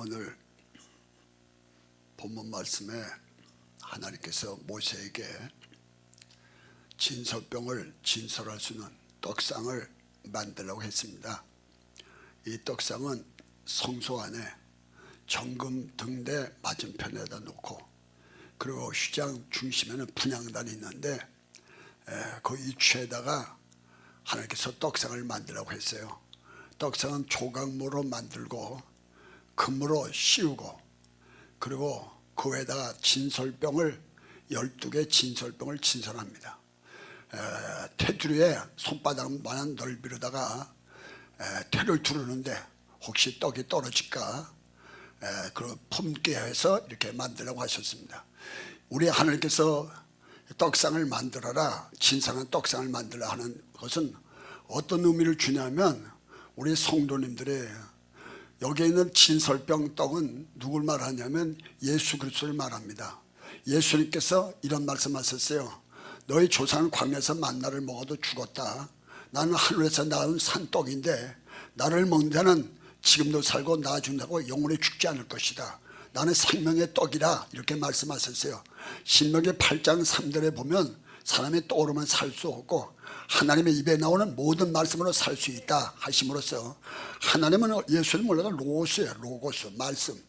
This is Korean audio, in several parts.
오늘 본문 말씀에 하나님께서 모세에게 진설병을 진설할 수 있는 떡상을 만들라고 했습니다. 이 떡상은 성소 안에 정금 등대 맞은편에다 놓고, 그리고 휘장 중심에는 분향단이 있는데 그 위치에다가 하나님께서 떡상을 만들라고 했어요. 떡상은 조각모로 만들고 금으로 씌우고, 그리고 그 위에다가 진설병을 12개 진설병을 진설합니다. 테두리에 손바닥만한 넓이로다가 퇴를 두르는데 혹시 떡이 떨어질까 그 품게 해서 이렇게 만들라고 하셨습니다. 우리 하나님께서 떡상을 만들어라, 진상한 떡상을 만들라 하는 것은 어떤 의미를 주냐면, 우리 성도님들이 여기에 있는 진설병 떡은 누굴 말하냐면 예수 그리스도를 말합니다. 예수님께서 이런 말씀하셨어요. 너희 조상은 광야에서 만나를 먹어도 죽었다. 나는 하늘에서 나온 산떡인데 나를 먹는 자는 지금도 살고 나중에도 영원히 죽지 않을 것이다. 나는 생명의 떡이라, 이렇게 말씀하셨어요. 신명기 8장 3절에 보면 사람이 떡으로만 살 수 없고 하나님의 입에 나오는 모든 말씀으로 살 수 있다 하심으로써, 하나님은 예수를 몰라도 로고스예요. 로고스, 말씀.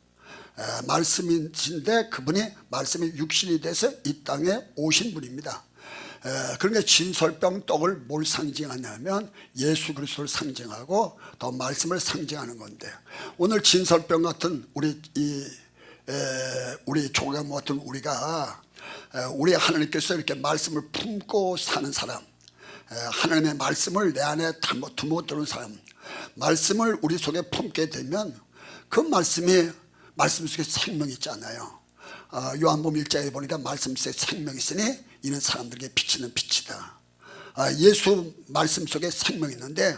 말씀인데 그분이 말씀이 육신이 돼서 이 땅에 오신 분입니다. 그러니까 진설병 떡을 뭘 상징하냐면 예수 그리스도를 상징하고 더 말씀을 상징하는 건데, 오늘 진설병 같은 우리 조각모 같은 우리가 우리 하나님께서 이렇게 말씀을 품고 사는 사람, 하나님의 말씀을 내 안에 두고 두는 사람, 말씀을 우리 속에 품게 되면 그 말씀이, 말씀 속에 생명이 있잖아요. 요한복음 1장에 보니까 말씀 속에 생명이 있으니 이는 사람들에게 비치는 빛이다. 예수 말씀 속에 생명이 있는데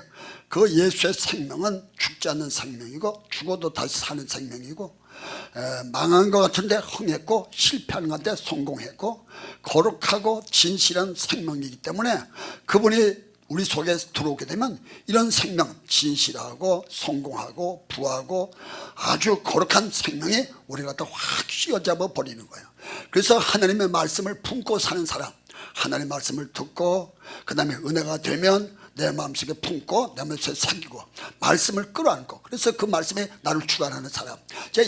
그 예수의 생명은 죽지 않는 생명이고 죽어도 다시 사는 생명이고, 망한 것 같은데 흥했고 실패하는 것 같은데 성공했고 거룩하고 진실한 생명이기 때문에 그분이 우리 속에 들어오게 되면 이런 생명, 진실하고 성공하고 부하고 아주 거룩한 생명이 우리 갖다 확 휘어잡아 버리는 거예요. 그래서 하나님의 말씀을 품고 사는 사람, 하나님의 말씀을 듣고 그 다음에 은혜가 되면 내 마음속에 품고 내 마음속에 새기고 말씀을 끌어안고, 그래서 그 말씀이 나를 주관하는 사람,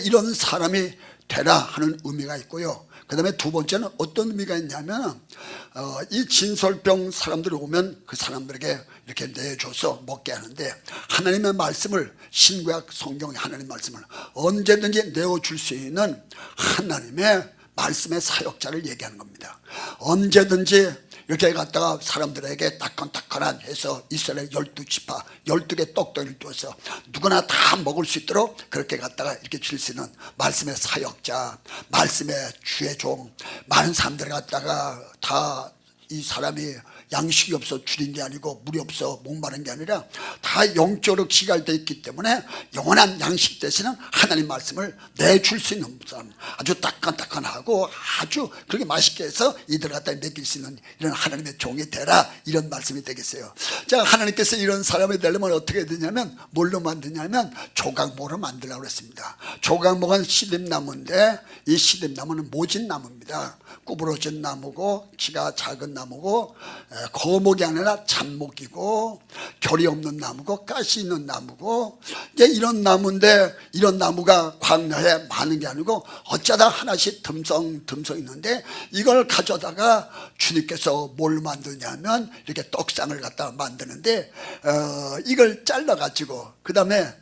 이런 사람이 되라 하는 의미가 있고요. 그 다음에 두 번째는 어떤 의미가 있냐면, 이 진설병 사람들이 오면 그 사람들에게 이렇게 내줘서 먹게 하는데, 하나님의 말씀을, 신구약 성경의 하나님의 말씀을 언제든지 내어줄 수 있는 하나님의 말씀의 사역자를 얘기하는 겁니다. 언제든지 이렇게 갖다가 사람들에게 따끈따끈한 해서 이스라엘 12지파 12개 떡덩이를 둬서 누구나 다 먹을 수 있도록 그렇게 갖다가 이렇게 줄 수 있는 말씀의 사역자, 말씀의 주의 종, 많은 사람들이 갖다가 다 이 사람이 양식이 없어 줄인 게 아니고 물이 없어 목마른 게 아니라 다 영적으로 기갈되어 있기 때문에 영원한 양식 대신은 하나님 말씀을 내줄 수 있는 사람, 아주 따끈따끈하고 아주 그렇게 맛있게 해서 이들 갖다 먹일 수 있는 이런 하나님의 종이 되라, 이런 말씀이 되겠어요. 자, 하나님께서 이런 사람이 되려면 어떻게 되냐면, 뭘로 만드냐면 조각모로 만들라고 그랬습니다. 조각모가 시듭나무인데 이 시듭나무는 모진 나무입니다. 구부러진 나무고 키가 작은 나무고 거목이 아니라 잡목이고 결이 없는 나무고 가시 있는 나무고, 이제 이런 나무인데 이런 나무가 광야에 많은 게 아니고 어쩌다 하나씩 듬성 있는데, 이걸 가져다가 주님께서 뭘 만드냐면 이렇게 떡상을 갖다 만드는데, 이걸 잘라 가지고 그 다음에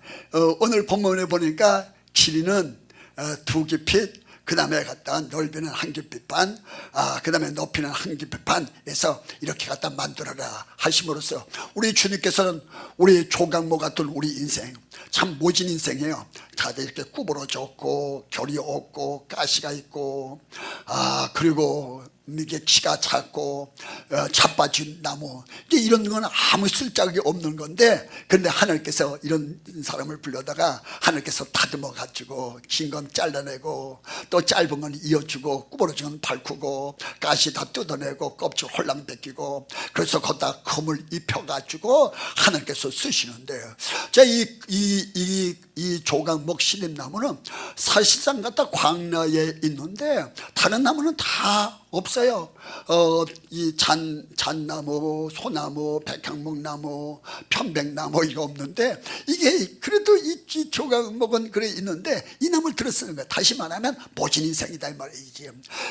오늘 본문에 보니까 길이는 2규빗, 그 다음에 갖다 넓이는 1규빗 반, 그 다음에 높이는 1규빗 반 해서 이렇게 갖다 만들어라 하심으로써, 우리 주님께서는 우리 조각모 같은 우리 인생, 참 모진 인생이에요. 다들 이렇게 구부러졌고 결이 없고 가시가 있고, 그리고 이게 키가 작고 자빠진 나무, 이런 건 아무 쓸데기 없는 건데, 그런데 하나님께서 이런 사람을 불러다가 하나님께서 다듬어 가지고 긴 건 잘라내고 또 짧은 건 이어주고 구부러진 건 밟고 가시 다 뜯어내고 껍질 홀랑 벗기고, 그래서 거기다 금을 입혀 가지고 하나님께서 쓰시는데요. 자, 이 이 조각목 시립나무는 사실상 갖다 광야에 있는데 다른 나무는 다 없어요. 이 잣나무, 소나무, 백향목나무, 편백나무 이거 없는데, 이게 그래도 이 조각목은 그래 있는데 이 나무를 들어 쓰는 거야. 다시 말하면 모진인생이다 이 말이지.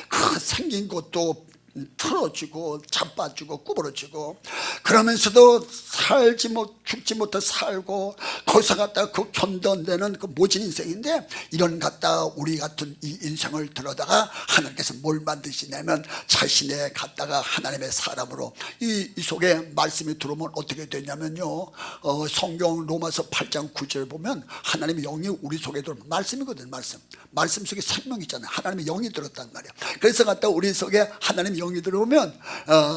그 생긴 것도 틀어지고 자빠지고 구부러지고, 그러면서도 살지 못 죽지 못해 살고 거기서 갖다 그 견뎌내는 그 모진 인생인데, 이런 갖다 우리 같은 이 인생을 들어다가 하나님께서 뭘 만드시냐면 자신의 갖다가 하나님의 사람으로 이 속에 말씀이 들어오면 어떻게 되냐면요, 성경 로마서 8장 9절 보면 하나님의 영이 우리 속에 들어오면 말씀이거든. 말씀 속에 생명이 있잖아요. 하나님의 영이 들었단 말이야. 그래서 갖다 우리 속에 하나님의 영이 들어오면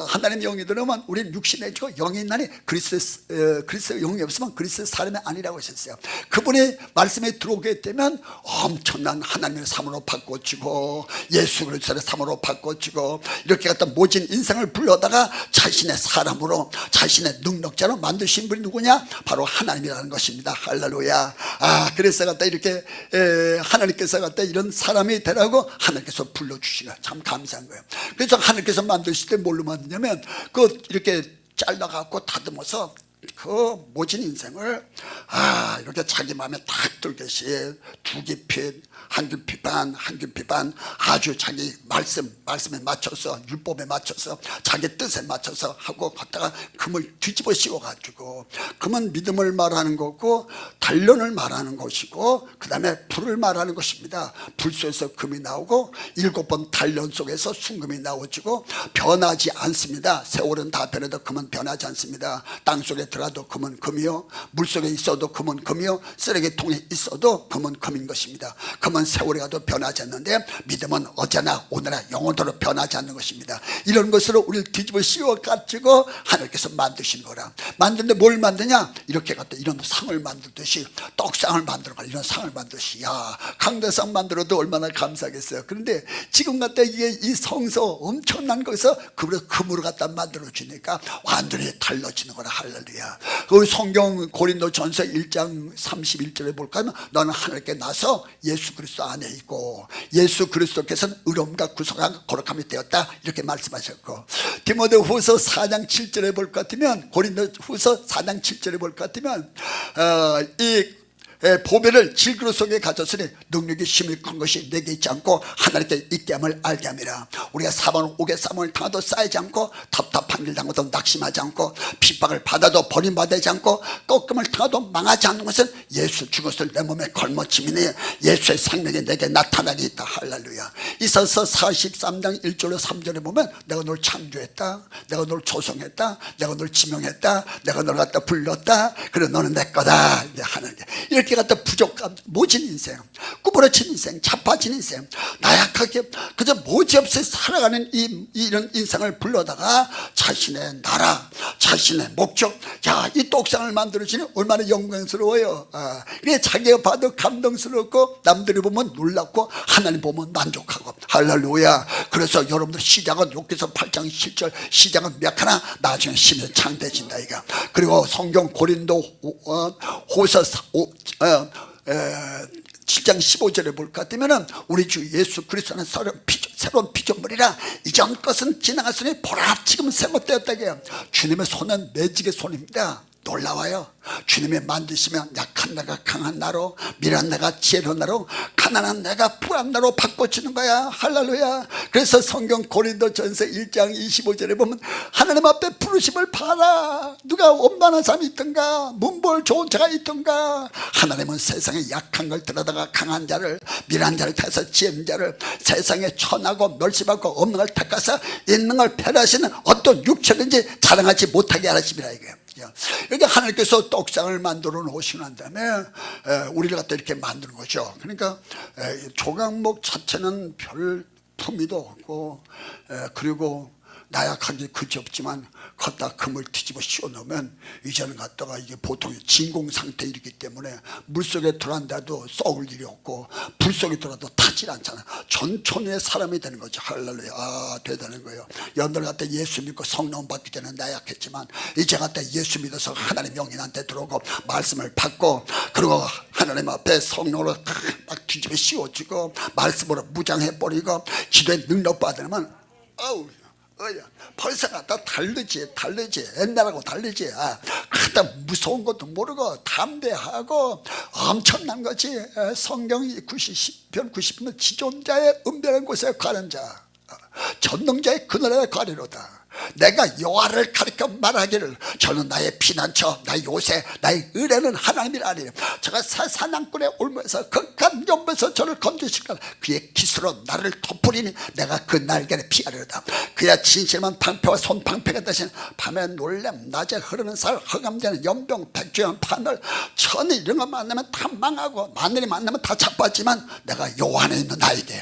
하나님 영이 들어오면 우리는 육신에 있고 영이 있나니 그리스도 영이 없으면 그리스도 사람이 아니라고 하셨어요. 그분이 말씀에 들어오게 되면 엄청난 하나님의 삶으로 바꿔지고 예수 그리스도의 삶으로 바꿔지고, 이렇게 갖다 모진 인생을 불러다가 자신의 사람으로 자신의 능력자로 만드신 분이 누구냐? 바로 하나님이라는 것입니다. 할렐루야. 그래서 갖다 이렇게 하나님께서 갖다 이런 사람이 되라고 하나님께서 불러주시가 참 감사한 거예요. 그래서 하나님께서 만드실 때 뭘로 만드냐면 이렇게 잘라갖고 다듬어서 그 모진 인생을 이렇게 자기 마음에 딱 들듯이 두 깊이 한 깊이 반 아주 자기 말씀에 맞춰서 율법에 맞춰서 자기 뜻에 맞춰서 하고 갖다가 금을 뒤집어 씌워가지고, 금은 믿음을 말하는 거고 단련을 말하는 것이고 그 다음에 불을 말하는 것입니다. 불 속에서 금이 나오고 7번 단련 속에서 순금이 나오지고 변하지 않습니다. 세월은 다 변해도 금은 변하지 않습니다. 땅속에 들어도 금은 금이요, 물속에 있어도 금은 금이요, 쓰레기통에 있어도 금은 금인 것입니다. 금은 세월이 가도 변하지 않는데 믿음은 어제나 오늘나 영원토록 변하지 않는 것입니다. 이런 것으로 우리를 뒤집어 씌워가지고 하나님께서 만드신 거라. 만드는데 뭘 만드냐? 이렇게 갖다 이런 상을 만들듯이 떡상을 만들어가 이런 상을 만드듯이, 강대상 만들어도 얼마나 감사하겠어요. 그런데 지금 갖다 이게 이 성서 엄청난 거에서 금으로 갖다 만들어 주니까 완전히 달라지는 거라. 할렐루야. 그 성경 고린도전서 1장 31절에 볼까 하면 너는 하나님께 나서 예수 그리스도 안에 있고 예수 그리스도께서는 의로움과 구속함과 거룩함이 되었다 이렇게 말씀하셨고, 디모데후서 4장 7절에 볼 것 같으면 고린도후서 4장 7절에 볼 것 같으면 이 보배를 질그릇 속에 가졌으니 능력이 힘이 큰 것이 내게 있지 않고 하나님께 있게 함을 알게 함이라. 우리가 사방을 옥에 싸움을 당하도 쌓이지 않고 답답한 길 당하도 낙심하지 않고 핍박을 받아도 버림받지 않고 꺾음을 당하도 망하지 않는 것은 예수 죽었을 내 몸에 걸머짐이니 예수의 생명이 내게 나타나게 있다. 할렐루야. 이사서 43장 1절로 3절에 보면 내가 널 창조했다, 내가 널 조성했다, 내가 널 지명했다, 내가 널 갖다 불렀다, 그래 너는 내 거다. 하나님 이렇게 갖다 부족함, 모진 인생, 구부러진 인생, 자빠진 인생, 나약하게 그저 모지없이 살아가는 이런 인생을 불러다가 자신의 나라, 자신의 목적, 이 떡상을 만들어주니 얼마나 영광스러워요. 그게 자기가 봐도 감동스럽고 남들이 보면 놀랍고 하나님 보면 만족하고. 할렐루야. 그래서 여러분들 시작은 욥기서 8장 7절 시작은 미약하나 나중에 심히 창대해진다 이거. 그리고 성경 고린도 호서 7장 15절에 볼 것 같으면 우리 주 예수 그리스도는 새로운 피조물이라 이전 것은 지나갔으니 보라 지금 새 것 되었다게요. 주님의 손은 매직의 손입니다. 놀라워요. 주님이 만드시면 약한 내가 강한 나로, 미련한 내가 지혜로운 나로, 가난한 내가 부한 나로 바꿔주는 거야. 할렐루야. 그래서 성경 고린도전서 1장 25절에 보면 하나님 앞에 부르심을 받아. 누가 원만한 사람이 있던가, 문벌 좋은 자가 있던가. 하나님은 세상에 약한 걸 들여다가 강한 자를, 미련한 자를 택해서 지혜로운 자를, 세상에 천하고 멸시받고 없는 걸 택해서 있는 걸 폐하시는 어떤 육체든지 자랑하지 못하게 하십니다 이거예요. 그러니까 하나님께서 떡상을 만들어 놓으시고 난 다음에 우리를 갖다 이렇게 만드는 거죠. 그러니까 조각목 자체는 별 품위도 없고, 그리고 나약하게 그지없지만 걷다 금을 뒤집어 씌워 넣으면 이제는 갖다가 이게 보통 진공 상태에 이르기 때문에 물속에 들어간다도 썩을 일이 없고 불 속에 들어도 타질 않잖아. 전천후의 사람이 되는 거죠. 할렐루야. 아, 대단한 거예요. 여러분들 갖다 예수 믿고 성령 받기 전에 나약했지만 이제 갖다 예수 믿어서 하나님 영인한테 들어오고 말씀을 받고 그리고 하나님 앞에 성령으로 막 뒤집어 씌워지고 말씀으로 무장해버리고 기도에 능력 받으면 어우 벌써 갖다 다르지 옛날하고 다르지. 갖다 무서운 것도 모르고 담대하고 엄청난 거지. 성경이 10편 90편 지존자의 은별한 곳에 가는 자 전능자의 그늘에 가리로다. 내가 여호와를 가리켜 말하기를 저는 나의 피난처 나의 요새 나의 의뢰는 하나님이라 하리라. 제가 사냥꾼의 올무에서 극한 연못에서 저를 건지시라. 그의 기수로 나를 덮으리니 내가 그 날개를 피하리로다. 그야 진실만 방패와 손방패가 대신 밤에 놀램 낮에 흐르는 살 허감되는 연병 백주연 파멸 천이 이런 거 만나면 다 망하고 마늘이 만나면 다 자빠지만 내가 여호와 안에 있는 나에게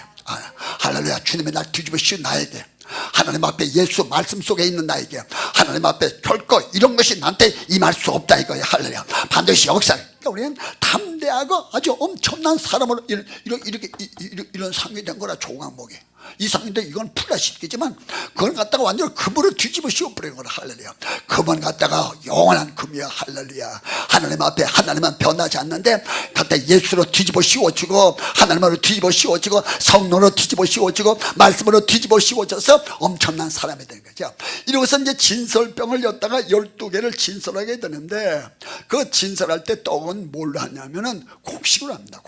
할렐루야. 주님의 날 뒤집어 씌운 나에게 하나님 앞에 예수 말씀 속에 있는 나에게 하나님 앞에 결코 이런 것이 나한테 임할 수 없다 이거야. 할렐루야. 반드시 역사. 그러니까 우리는 담대하고 아주 엄청난 사람으로 이런 상이 된 거라. 조각목이 이상인데 이건 플라스틱이지만 그걸 갖다가 완전 금으로 뒤집어 씌워버리는 거라. 할렐루야. 금은 갖다가 영원한 금이야. 할렐루야. 하나님 앞에 하나님은 변하지 않는데 갖다 예수로 뒤집어 씌워지고 하나님으로 뒤집어 씌워지고 성령으로 뒤집어 씌워지고 말씀으로 뒤집어 씌워져서 엄청난 사람이 되는 거죠. 이러고서 이제 진설병을 였다가 12개를 진설하게 되는데 그 진설할 때 떡은 뭘로 하냐면은 곡식으로 합니다.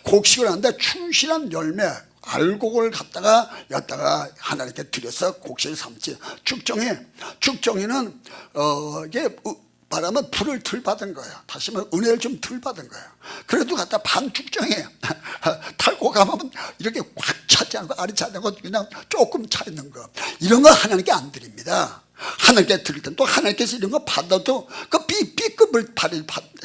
곡식을 하는데 충실한 열매 알곡을 갖다가 였다가 하나님께 드려서 곡식을 삼지. 축정이는 이게 말하면 불을 덜 받은 거예요. 다시 말하면 은혜를 좀 덜 받은 거예요. 그래도 갖다 반축정에 탈고 가면 이렇게 확 차지 않고 아리차지 않고 그냥 조금 차 있는 거, 이런 거 하나님께 안 드립니다. 하나님께 드릴 땐 또 하나님께서 이런 거 받아도 그 B급을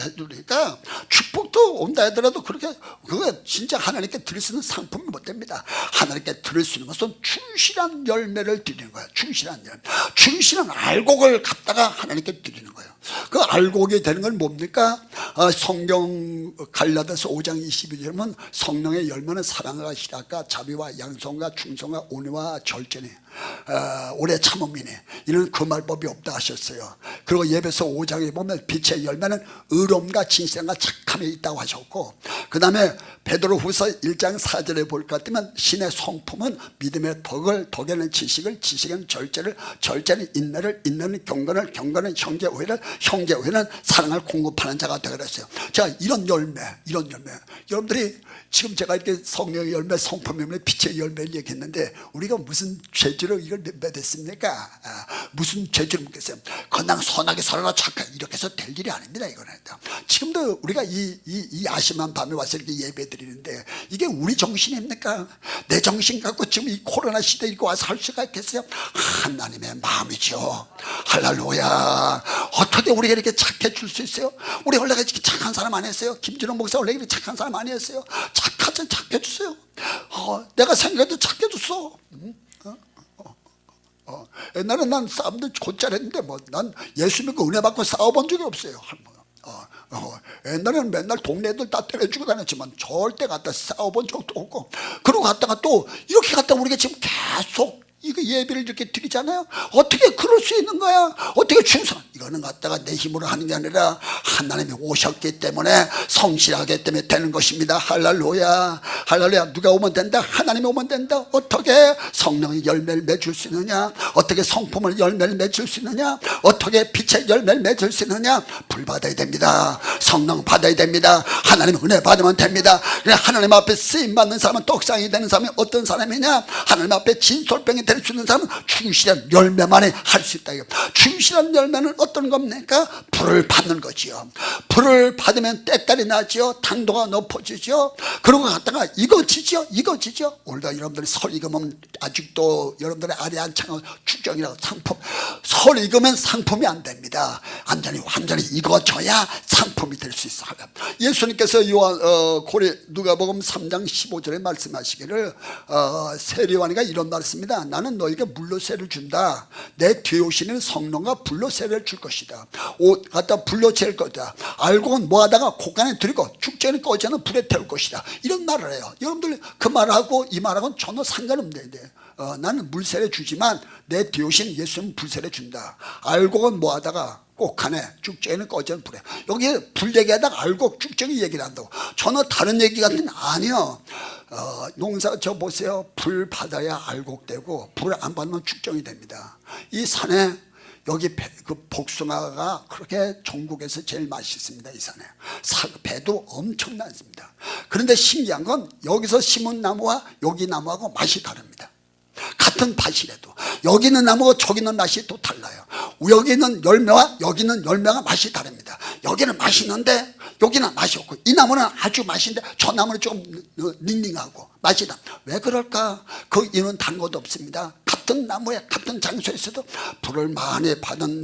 해주니까 축복도 온다 하더라도 그렇게 그거 진짜 하나님께 드릴 수 있는 상품이 못 됩니다. 하나님께 드릴 수 있는 것은 충실한 열매를 드리는 거예요. 충실한 열매, 충실한 알곡을 갖다가 하나님께 드리는 거예요. 그 알곡이 되는 건 뭡니까? 성경 갈라디아서 5장 22절은 성령의 열매는 사랑과 희락과 자비와 양성과 충성과 온유와 절제니 오래 참음이니 이는 금할 법이 없다 하셨어요. 그리고 예배서 5장에 보면 빛의 열매는 의로움과 진실함과 착함에 있다고 하셨고, 그 다음에 베드로후서 1장 4절에 볼 것 같으면 신의 성품은 믿음의 덕에는 지식을, 지식은 절제를, 절제는 인내를, 인내는 경건을, 경건은 형제오해를, 형제오해는 사랑을 공급하는 자가 되라 그랬어요. 자, 이런 열매 여러분들이 지금 제가 이렇게 성령의 열매, 성품 열매, 빛의 열매를 얘기했는데 우리가 무슨 죄지로 이걸 맺었습니까? 무슨 죄지로 맺겠어요? 그냥 선하게 살아라 착하게 이렇게 해서 될 일이 아닙니다. 이거는 지금도 우리가 이 아심한 밤에 와서 이렇게 예배 드리는데 이게 우리 정신입니까? 내 정신 갖고 지금 이 코로나 시대에 이렇게 와서 할 수가 있겠어요? 하나님의 마음이죠. 할렐루야. 어떻게 우리가 이렇게 착해질 수 있어요? 우리 원래 이렇게 착한 사람 아니었어요? 김준호 목사 원래 이렇게 착한 사람 아니었어요? 착해졌어요. 내가 생각해도 착해졌어. 옛날에 난 싸움도 곧잘 했는데 난 예수 믿고 은혜 받고 싸워본 적이 없어요. 옛날에는 맨날 동네 애들 다 때려주고 다녔지만 절대 갖다 싸워본 적도 없고, 그러고 갔다가 또 이렇게 갔다가 우리가 지금 계속 이거 예배를 이렇게 드리잖아요. 어떻게 그럴 수 있는 거야? 어떻게 충성? 이거는 갖다가 내 힘으로 하는 게 아니라 하나님이 오셨기 때문에 성실하기 때문에 되는 것입니다. 할렐루야. 할렐루야. 누가 오면 된다? 하나님이 오면 된다. 어떻게 성령의 열매를 맺을 수 있느냐? 어떻게 성품을 열매를 맺을 수 있느냐? 어떻게 빛의 열매를 맺을 수 있느냐? 불 받아야 됩니다. 성령 받아야 됩니다. 하나님 은혜 받으면 됩니다. 하나님 앞에 쓰임 받는 사람은 떡상이 되는 사람이 어떤 사람이냐? 하나님 앞에 진솔병이 될 수 있는 사람은 충실한 열매만에 할 수 있다. 충실한 열매는 어떤 겁니까? 불을 받는 거지요. 불을 받으면 때깔이 나죠. 당도가 높아지죠. 그러고 갔다가 익어지죠. 오늘도 여러분들이 설 익으면 아직도 여러분들의 아래 한창 축정이라고 상품 덜 익으면 상품이 안 됩니다. 완전히 익어져야 상품이 될 수 있어요. 예수님께서 누가복음 3장 15절에 말씀하시기를 세리와니가 이런 말씀입니다. 나는 너에게 물로 세를 준다. 내 뒤에 오시는 성령과 불로 세를 줄 것이다. 옷 갖다 불로 채울 거다. 알고는 뭐하다가 곳간에 들이고 축제는 꺼지 않은 불에 태울 것이다. 이런 말을 해요. 여러분들 그 말하고 이 말하고는 전혀 상관없는데 나는 물세례 주지만 내 뒤에 오신 예수는 불세례 준다. 알고는 뭐하다가 꼭하네 축제는 꺼지는 불에. 여기 불 얘기하다가 알곡 축제기 얘기를 한다고. 전혀 다른 얘기 같은 아니요. 농사 저 보세요. 불 받아야 알곡되고 불 안 받으면 축정이 됩니다. 이 산에 여기 그 복숭아가 그렇게 전국에서 제일 맛있습니다. 이 산에 배도 엄청나습니다. 그런데 신기한 건 여기서 심은 나무와 여기 나무하고 맛이 다릅니다. 같은 밭이라도 여기는 나무가 저기는 맛이 또 달라요. 여기는 열매와 여기는 열매가 맛이 다릅니다. 여기는 맛있는데 여기는 맛이 없고, 이 나무는 아주 맛있는데 저 나무는 조금 닝닝하고 맛이 나. 왜 그럴까? 그 이유는 다른 것도 없습니다. 같은 나무에 같은 장소에서도 불을 많이 받은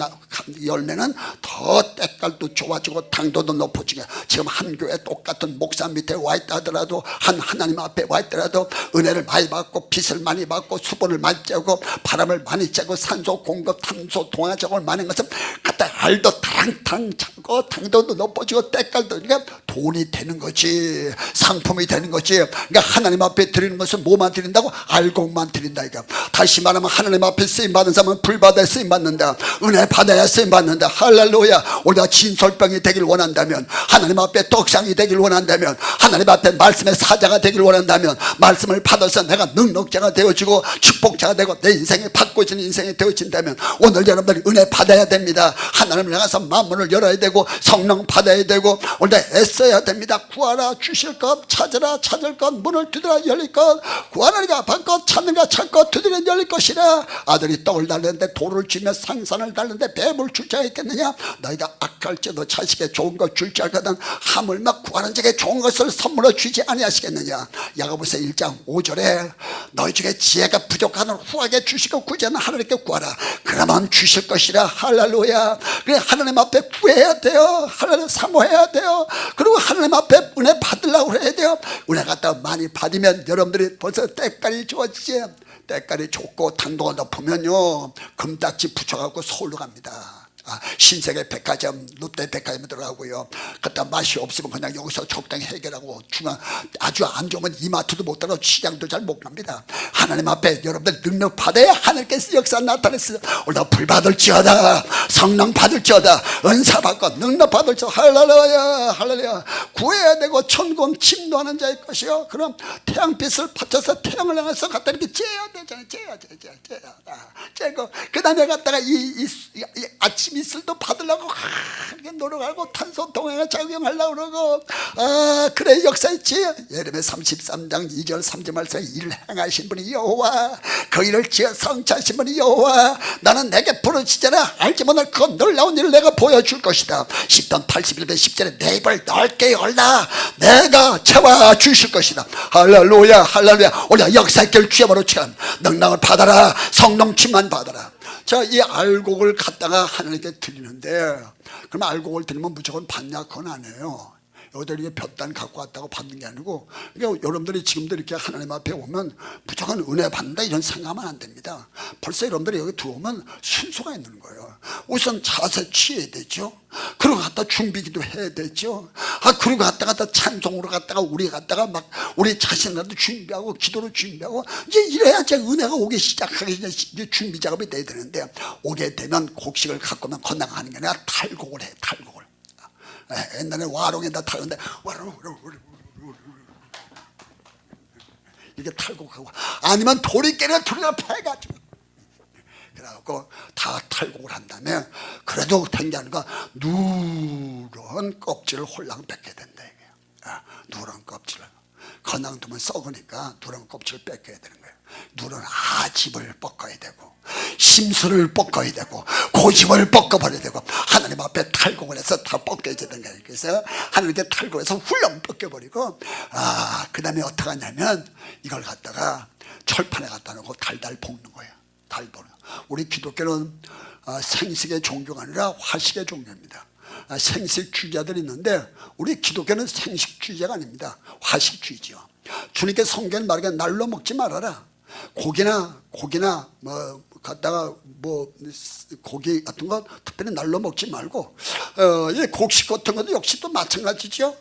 열매는 더 때깔도 좋아지고 당도도 높아지고, 지금 한 교회 똑같은 목사 밑에 와 있다 하더라도 하나님 앞에 와 있더라도 은혜를 많이 받고 빛을 많이 받고 수분을 많이 쬐고 바람을 많이 쬐고 산소 공급 탄소 동화적을 많이 한 것은 갖다 알도 탕탕 차고 당도도 높아지고 때깔도, 그러니까 돈이 되는 거지, 상품이 되는 거지. 그러니까 하나님 앞에 드리는 것은 뭐만 드린다고? 알곡만 드린다. 이거 다시 말하면 하나님 앞에 쓰임받은 사람은 불바다에 쓰임받는다. 은혜 받아야 쓰임받는다. 할렐루야. 우리가 진솔병이 되길 원한다면, 하나님 앞에 떡상이 되길 원한다면, 하나님 앞에 말씀의 사자가 되길 원한다면, 말씀을 받아서 내가 능력자가 되어지고 축복자가 되고 내 인생이 바꿔지는 인생이 되어진다면, 오늘 여러분들이 은혜 받아야 됩니다. 하나님을 향해서 마음문을 열어야 되고 성령 받아야 되고 오늘 애써야 됩니다. 구하라 주실 것, 찾으라 찾을 것, 문을 두드려 열릴 것, 구하느니가 받고 찾느니가 찾고 두드려 열릴 것이라. 아들이 떡을 달는데 돌을 쥐며 상산을 달는데 뱀을 줄 자가 있겠느냐? 너희가 악할지도 자식에 좋은 것 줄 줄 알거든 하물며 구하는 자에게 좋은 것을 선물로 주지 아니하시겠느냐? 야고보서 1장 5절에 너희 중에 지혜가 부족하는 후하게 주시고 구제는 하나님께 구하라. 그러면 주실 것이라. 할렐루야. 그래, 하나님 앞에 구해야 돼요. 하나님 사모해야 돼요. 그리고 하나님 앞에 은혜 받으려고 해야 돼요. 은혜 갖다 많이 받으면 여러분들이 벌써 때깔이 좋아지지. 때깔이 좋고 당도가 높으면요 금딱지 붙여갖고 서울로 갑니다. 신세계 백화점, 롯데 백화점에 들어가고요. 그때 맛이 없으면 그냥 여기서 적당히 해결하고, 아주 안 좋으면 이마트도 못 들어 시장도 잘 못 갑니다. 하나님 앞에 여러분들 능력 받아야 하나님께서 역사 나타냈어요. 오늘 불 받을지어다, 성령 받을지어다, 은사 받고 능력 받을지어다. 할렐루야, 할렐루야. 구해야 되고 천국 침노하는 자의 것이요. 그럼 태양빛을 받쳐서 태양을 향해서 갖다 이렇게 쬐야 되잖아요. 쬐고 그 다음에 갖다가 이 아침 이슬도 받으려고 이렇게 노력하고 탄소 동행을 작용하려고 그러고, 그래 역사 있지. 예레미야 33장 2절 3절 말씀에 일을 행하신 분이 여호와, 그 일을 지어 성취하신 분이 여호와. 나는 내게 부르시잖아. 알지 못할 그 놀라운 일을 내가 보여줄 것이다. 10편 81편 10절에 내 입을 넓게 열라. 내가 채워 주실 것이다. 할렐루야, 할렐루야. 우리가 역사 있길 주여으로 체험 능력을 받아라. 성령 충만 받아라. 자, 이 알곡을 갖다가 하나님께 드리는데, 그럼 알곡을 드리면 무조건 받냐? 그건 아니에요. 여기다 이렇게 볕단 갖고 왔다고 받는 게 아니고, 그러니까 여러분들이 지금도 이렇게 하나님 앞에 오면 무조건 은혜 받는다 이런 생각하면 안 됩니다. 벌써 여러분들이 여기 들어오면 순서가 있는 거예요. 우선 자세 취해야 되죠. 그리고 갖다 준비기도 해야 되죠. 그리고 갖다가 찬송으로 갖다가 우리 갖다가 막 우리 자신들도 준비하고 기도로 준비하고, 이제 이래야지 은혜가 오기 시작하기 전에 이제 준비 작업이 돼야 되는데, 오게 되면 곡식을 갖고만 건너가는 게 아니라 탈곡을 해. 탈곡을. 옛날에 와롱에다 타는데 와롱 이렇게 탈곡하고, 아니면 도리깨를 들여 패가지고, 그래갖고 다 탈곡을 한 다음에, 그래도 된 게 아니라 누런 껍질을 홀랑 뺏겨야 된다 이게. 누런 껍질을 건강 두면 썩으니까 누런 껍질을 뺏겨야 되는 거예요. 누런 아집을 뻗어야 되고, 심술을 뻗어야 되고, 고집을 뻗어버려야 되고, 하나님 앞에 탈곡을 해서 다 뻗겨야 되는 거예요. 그래서 하나님께 탈곡해서 훌렁 뻗겨버리고, 그 다음에 어떻게 하냐면 이걸 갖다가 철판에 갖다 놓고 달달 볶는 거예요. 달달. 우리 기독교는 생식의 종교가 아니라 화식의 종교입니다. 생식주의자들이 있는데 우리 기독교는 생식주의자가 아닙니다. 화식주의죠. 주님께서 성경에 말하기에 날로 먹지 말아라. 고기나 뭐 갖다가 뭐 고기 같은 거 특별히 날로 먹지 말고 이 곡식 같은 것도 역시 또 마찬가지죠.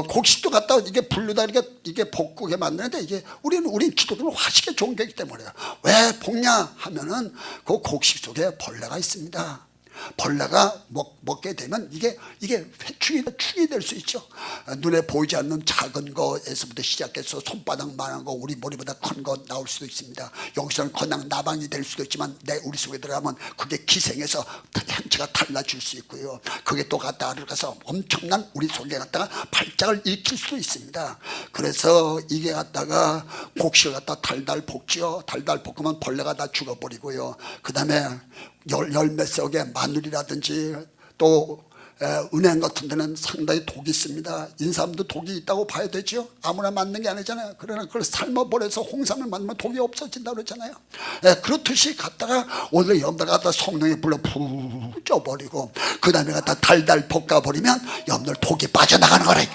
곡식도 갖다가 이게 불르다 이게 볶게 만드는데 이게 우리 기독교는 화식의 종교이기 때문에 왜 볶냐 하면은 그 곡식 속에 벌레가 있습니다. 벌레가 먹게 되면 이게 축이 될 수 있죠. 눈에 보이지 않는 작은 거에서부터 시작해서 손바닥만한 거, 우리 머리보다 큰 거 나올 수도 있습니다. 여기서는 그냥 나방이 될 수도 있지만 우리 속에 들어가면 그게 기생해서 행체가 달라질 수 있고요. 그게 또 갖다 들어가서 엄청난 우리 속에 갖다가 발작을 일으킬 수도 있습니다. 그래서 이게 갖다가 곡식을 갖다 달달 볶지요. 달달 볶으면 벌레가 다 죽어버리고요. 그 다음에 열매 속에 마늘이라든지 또 은행 같은 데는 상당히 독이 있습니다. 인삼도 독이 있다고 봐야 되죠. 아무나 맞는 게 아니잖아요. 그러나 그걸 삶아버려서 홍삼을 만들면 독이 없어진다고 그러잖아요. 그렇듯이 갖다가 오늘 염들 갖다 성령의 불로 푹 쪄버리고 그 다음에 갖다 달달 볶아버리면 염들 독이 빠져나가는 거라 이게.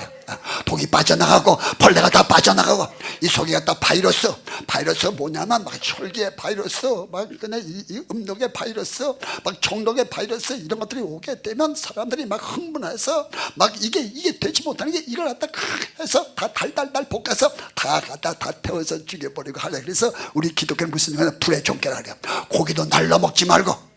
독이 빠져나가고 벌레가 다 빠져나가고 이 속에 갖다 바이러스가 뭐냐면 막 혈기의 바이러스, 막 그냥 이 음독의 바이러스, 막 정독의 바이러스 이런 것들이 오게 되면 사람들이 막 흥분해서 막 이게 되지 못하는 게 이걸 갖다 해서 다 달달달 볶아서 다 갖다 다 태워서 죽여버리고 하려. 그래서 우리 기독교는 무슨 불의 종교라 그래요. 고기도 날로 먹지 말고.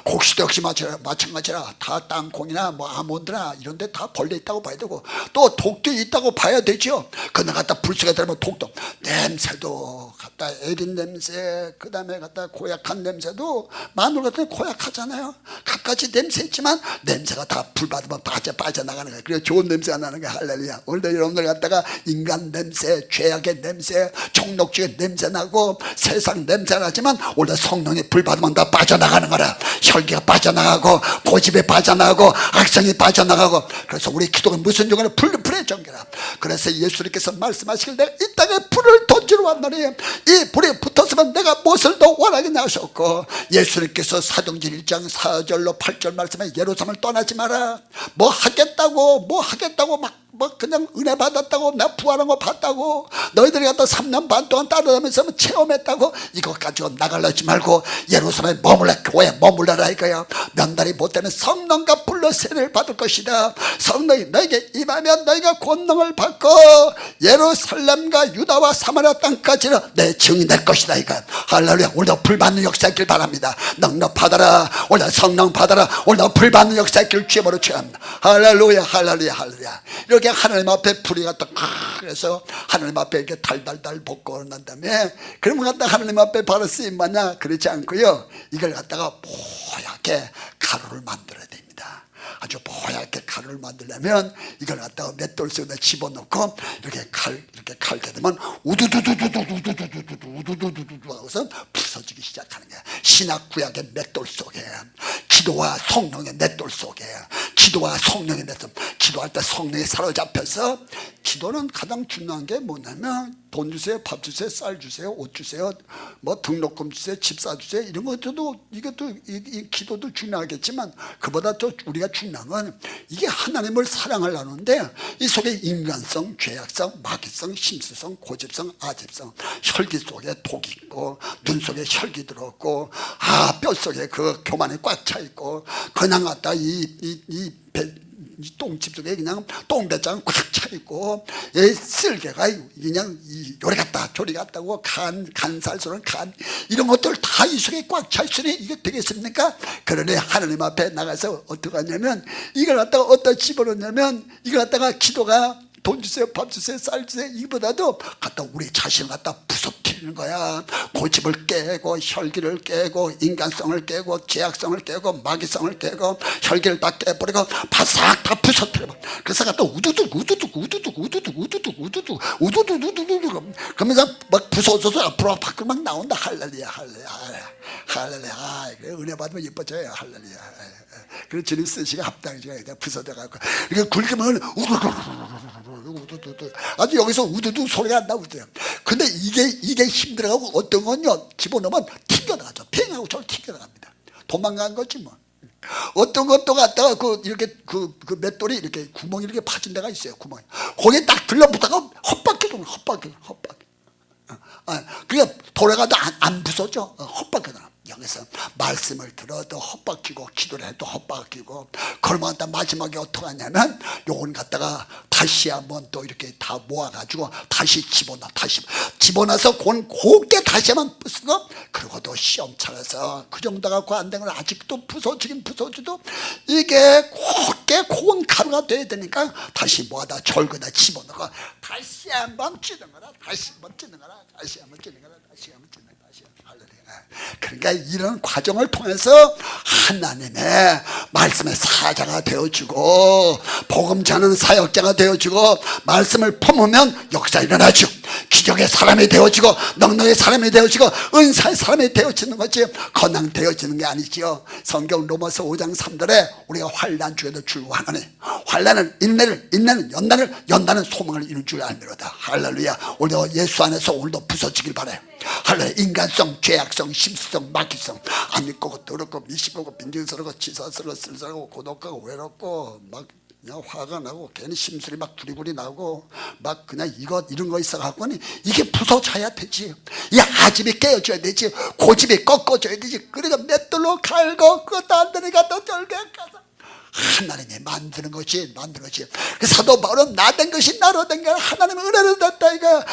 곡식도 역시 마찬가지라. 다 땅콩이나 뭐 아몬드나 이런 데 다 벌레 있다고 봐야 되고 또 독도 있다고 봐야 되죠. 그날 갖다 불 속에 들어가면 독도, 냄새도 갖다 에린 냄새, 그 다음에 갖다 고약한 냄새도 마늘 같은 게 고약하잖아요. 갖가지 냄새 있지만 냄새가 다 불 받으면 빠져나가는 거예요. 그래서 좋은 냄새가 나는 거예요. 할렐루야. 오늘도 여러분들 갖다가 인간 냄새, 죄악의 냄새, 정욕주의 냄새 나고 세상 냄새 나지만 오늘 성령의 불 받으면 다 빠져나가는 거예요. 혈기가 빠져나가고 고집이 빠져나가고 악성이 빠져나가고. 그래서 우리 기독은 무슨 종교는 불의 종교라. 그래서 예수님께서 말씀하시길 내가 이 땅에 불을 던지러 왔노니 이 불에 붙었으면 내가 무엇을 더 원하겠냐 하셨고, 예수님께서 사도행전 1장 4절로 8절 말씀에 예루살렘을 떠나지 마라. 뭐 하겠다고 막 그냥 은혜 받았다고, 나 부활한 거 봤다고, 너희들이 갖다 3년 반 동안 따라다니면서 체험했다고 이거 가지고 나가려지 말고 예루살렘에 교회에 머물러라 이거야. 명달이 못되면 성령과 불로 세례를 받을 것이다. 성령이 너에게 임하면 너희가 권능을 받고 예루살렘과 유다와 사마리아 땅까지는 내 증인이 될 것이다 이거. 할렐루야. 오늘도 불 받는 역사 있길 바랍니다. 능력 받아라. 오늘 성령 받아라. 오늘도 불 받는 역사 있길 주님으로 축원합니다. 할렐루야. 이렇게 하나님 앞에 불이 갖다 그래서 하나님 앞에 이렇게 달달달 볶고 난 다음에 그러면 갖다 하나님 앞에 바로 쓰임 받냐? 그렇지 않고요. 이걸 갖다가 뽀얗게 가루를 만들어야 됩니다. 아주 뽀얗게 가루를 만들려면 이걸 갖다가 맷돌 속에 집어넣고 이렇게 칼 대면 우두두두두두두두두두두두두두 하고서 부서지기 시작하는 거야. 신약 구약의 맷돌 속에, 기도와 성령의 맷돌 속에, 기도와 성령의 맷돌. 기도할 때 성령에 사로잡혀서, 기도는 가장 중요한 게 뭐냐면 돈 주세요, 밥 주세요, 쌀 주세요, 옷 주세요, 뭐 등록금 주세요, 집 사주세요, 이런 것도 이것도 이 기도도 중요하겠지만 그보다 더 우리가 중요한 건 이게 하나님을 사랑하려는데 이 속에 인간성, 죄악성, 마귀성, 심수성, 고집성, 아집성, 혈기 속에 독이 있고 눈 속에 혈기 들어있고 뼈 속에 그 교만이 꽉 차 있고 그냥 갖다 이 똥집 속에 그냥 똥배짱 꽉 차 있고 쓸개가 그냥 요리 같다 저리 같다고 간살스러운 간 이런 것들 다 이 속에 꽉 차 있으니 이게 되겠습니까? 그러니 하나님 앞에 나가서 어떻게 하냐면 이걸 갖다가 어디다 집어넣냐면 이걸 갖다가 기도가 돈 주세요, 밥 주세요, 쌀 주세요 이보다도 갖다 우리 자신을 갖다 부서뜨리는 거야. 고집을 깨고 혈기를 깨고 인간성을 깨고 죄악성을 깨고 마귀성을 깨고 혈기를 다 깨버리고 바싹 다 부서뜨려. 그래서 갖다 우두둑 그러면서 막 부서져서 앞으로 밖으로 막 나온다. 할렐루야. 은혜 받으면 예뻐져요. 할렐루야. 그래서 주님 쓰시가 합당이죠. 부서져가지고 이렇게 굵으면 우두두 아주 여기서 우두두 소리가 안 나오대요. 근데 이게 힘들어가고 어떤 건요 집어넣으면 튕겨나가죠. 팽하고 저를 튕겨나갑니다. 도망간 거지 뭐. 어떤 것도 갖다가 이렇게 그 맷돌이 이렇게 구멍이 이렇게 파진 데가 있어요. 구멍이. 거기에 딱 들러붙다가 헛바퀴. 그게 돌아가도 안 부서져. 헛바퀴. 여기서 말씀을 들어도 헛바퀴고 기도를 해도 헛바퀴고 그러면 마지막에 어떻게 하냐면 요건 갖다가 다시 한번 또 이렇게 다 모아가지고 다시 집어넣어서 곱게 다시 한번 부수고 그러고도 시험차려서 그 정도 갖고 안 되는 건 아직도 부서지긴 부서져도 이게 곱게 고운 가루가 돼야 되니까 다시 모아다 절거다 집어넣고 다시 한번 찌는 거라 다시 한번 찌는 거라 그러니까 이런 과정을 통해서 하나님의 말씀의 사자가 되어주고 복음 전하는 사역자가 되어주고 말씀을 품으면 역사 일어나죠. 기적의 사람이 되어지고 능력의 사람이 되어지고 은사의 사람이 되어지는 거지 그냥 되어지는 게 아니지요. 성경 로마서 5장 3절에 우리가 환난 중에도 즐거워하노니 환난은 인내는 연단은 소망을 이룰 줄 알미로다. 할렐루야. 우리도 예수 안에서 오늘도 부서지길 바라요. 할렐루야. 인간성, 죄악성, 심수성, 마귀성 안 믿고 더럽고 미식하고 빈정스럽고 치사스럽고 쓸쓸하고 고독하고 외롭고 막 그냥 화가 나고 괜히 심술이 막 구리구리 나고 막 그냥 이런 거 있어갖고는 이게 부서져야 되지. 이 아집이 깨어져야 되지. 고집이 꺾어져야 되지. 그러니까 맷돌로 갈고 그것도 안 되니까 또 절개 가서 하나님이 만드는 것이 그 사도 바울은 나 된 것이 나로 된 게 하나님의 은혜로 됐다. 이거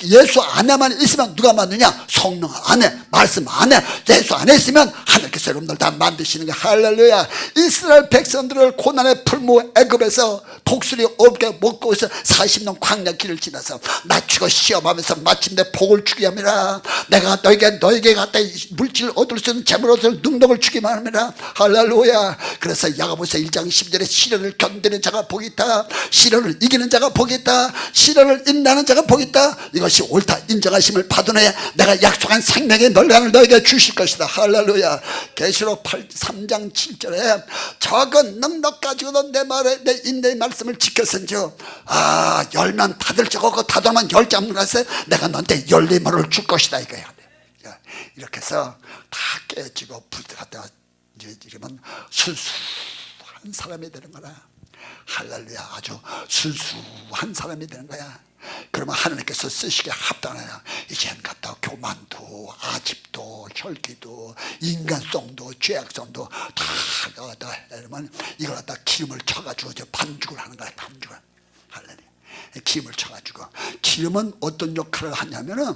예수 안에만 있으면 누가 만드냐? 성령 안에 말씀 안에 예수 안에 있으면 하나님께서 여러분들 다 만드시는 게 할렐루야. 이스라엘 백성들을 고난의 풀무 애굽에서 독수리 없게 먹고 있어 40년 광야 길을 지나서 낮추고 시험하면서 마침내 복을 주게 합니다. 내가 너에게 갖다 물질을 얻을 수 있는 재물 얻을 능력을 주기만 합니다. 할렐루야. 그래서 야고보서 1장 12절에 시련을 견디는 자가 복이 있다. 시련을 이기는 자가 복이 있다. 시련을 인내하는 자가 복이 있다. 이것이 옳다 인정하심을 받은 후에 내가 약속한 생명의 널간을 너에게 주실 것이다. 할렐루야. 계시록 3장 7절에 적은 능력 가지고도 내 인내의 말씀을 지켰은즉 열면 닫을 적 없고 닫으면 열 잡는다세 내가 너한테 열림을 줄 것이다 이거야. 이렇게 해서 다 깨지고 불때가 이러면 순수한 사람이 되는 거라. 할렐루야. 아주 순수한 사람이 되는 거야. 그러면 하나님께서 쓰시기에 합당하여 이젠 갖다 교만도 아집도 혈기도 인간성도 죄악성도 다 갖다 이러면 이걸 갖다 기름을 쳐가지고 반죽을 하는 거야. 반죽을. 할렐루야. 기름을 쳐가지고 기름은 어떤 역할을 하냐면은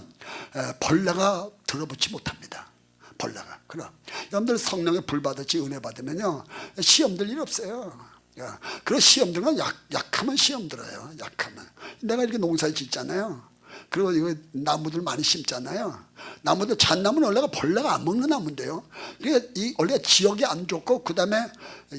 벌레가 들어붙지 못합니다. 벌레가. 그럼 여러분들 성령의 불 받았지 은혜 받으면요 시험들 일 없어요. 그런 시험들은 약하면 시험 들어요. 약하면 내가 이렇게 농사 짓잖아요. 그리고 이거 나무들 많이 심잖아요. 나무들 잣나무는 원래가 벌레가 안 먹는 나무인데요. 이게 원래 지역이 안 좋고 그 다음에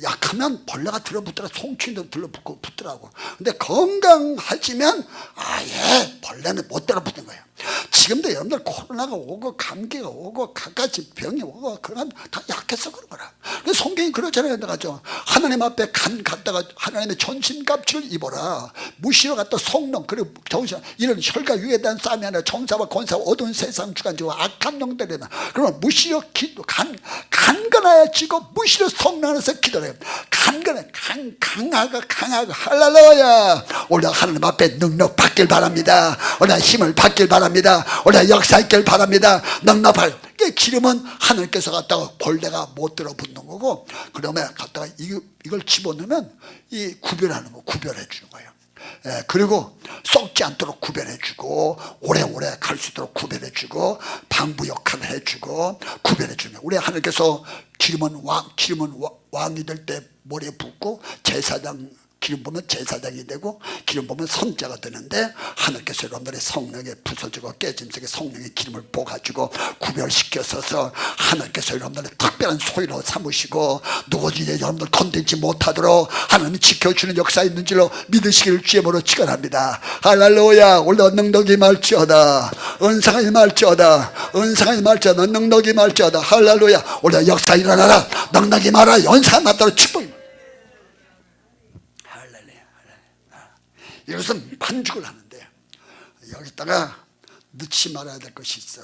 약하면 벌레가 들어붙더라. 송충이도 들어붙고 붙더라고. 근데 건강해지면 아예 벌레는 못 들어붙는 거예요. 지금도 여러분들 코로나가 오고 감기가 오고 갖가지 병이 오고 그건 다 약해서 그런 거라. 그래서 성경이 그러잖아요. 내가죠. 하나님 앞에 간 갖다가 하나님의 전신갑주를 입어라. 무시로 갖다 성령 그리고 정신 이런 혈과 육에 대한 싸움이 아니라 정사와 권사와 어두운 세상 주관자와 악한 영들이나 그러면 무시로 기도 강건해지고 무시로 성령 안에서 기도해요. 강하고 할렐루야. 오늘 하나님 앞에 능력 받길 바랍니다. 오늘 힘을 받길 바랍니다. 오늘 역사 있길 바랍니다. 능력할 기름은 하나님께서 갖다가 벌레가 못 들어붙는 거고 그러면 갖다가 이걸 집어넣으면 이 구별하는 거 구별해 주는 거예요. 그리고 썩지 않도록 구별해주고 오래오래 갈 수 있도록 구별해주고 방부 역할을 해주고 구별해주면 우리 하나님께서 기름은 왕이 될 때 머리에 붓고 제사장 기름 보면 제사장이 되고 기름 보면 선자가 되는데 하나님께서 여러분들의 성령에 부서지고 깨짐 속에 성령의 기름을 부어가지고 구별시켜서 하나님께서 여러분들의 특별한 소유로 삼으시고 누구든지 여러분들 건들지 못하도록 하나님이 지켜주는 역사 있는 줄로 믿으시기를 주의 이름으로 축원합니다. 할렐루야. 오늘도 능력이 말지어다 은사가 임할지어다 은사가 임할지어다 능력이 임할지어다 할렐루야. 오늘도 역사 일어나라 능력이 말아 연사 맞도록 축복입니다. 이것은 반죽을 하는데 여기다가 넣지 말아야 될 것이 있어.